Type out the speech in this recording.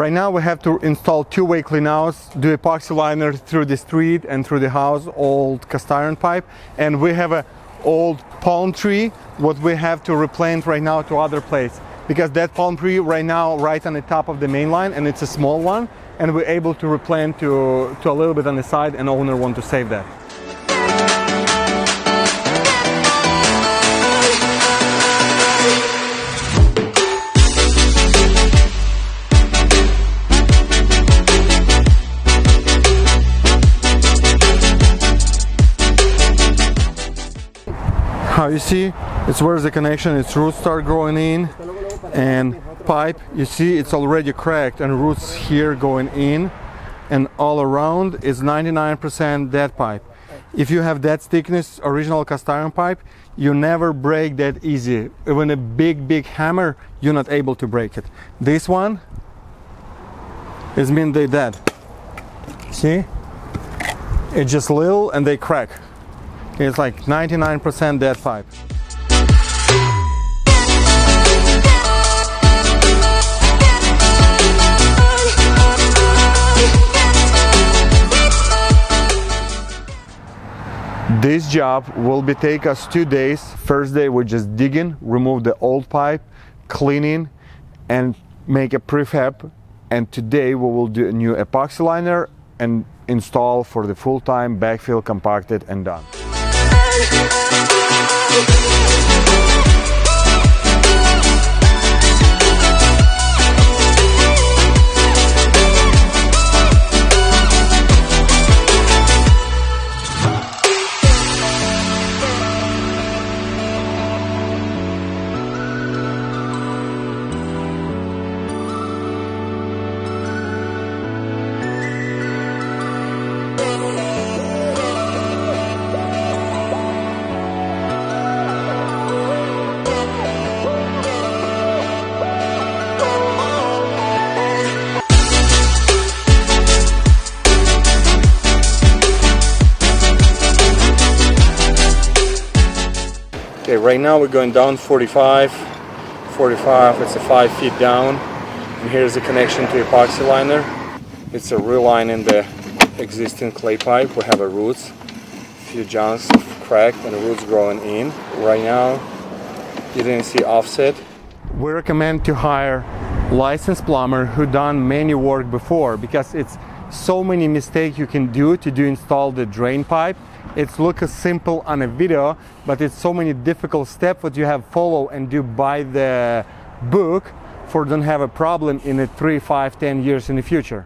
Right now we have to install two-way cleanouts, do epoxy liner through the street and through the house, old cast iron pipe, and we have a old palm tree what we have to replant right now to other place, because that palm tree right now right on the top of the main line, and it's a small one, and we're able to replant to a little bit on the side, and owner want to save that. How you see, it's where's the connection, its roots start growing in, and pipe, you see it's already cracked, and roots here going in, and all around is 99% dead pipe. If you have that thickness, original cast iron pipe, you never break that easy. Even a big hammer, you're not able to break it. This one is mean they dead. See? It's just little and they crack. It's like 99% dead pipe. This job will take us 2 days. First day we're just digging, remove the old pipe, cleaning, and make a prefab. And today we will do a new epoxy liner and install for the full-time backfill, compacted and done. Okay, right now we're going down 45, it's a 5 feet down, and here's the connection to epoxy liner. It's a reline in the existing clay pipe. We have a roots, a few joints cracked and the roots growing in. Right now you didn't see offset. We recommend to hire licensed plumber who done many work before, because it's so many mistakes you can do to install the drain pipe. It's looks simple on a video, but it's so many difficult steps that you have follow and do by the book for don't have a problem in 3, 5, 10 years in the future.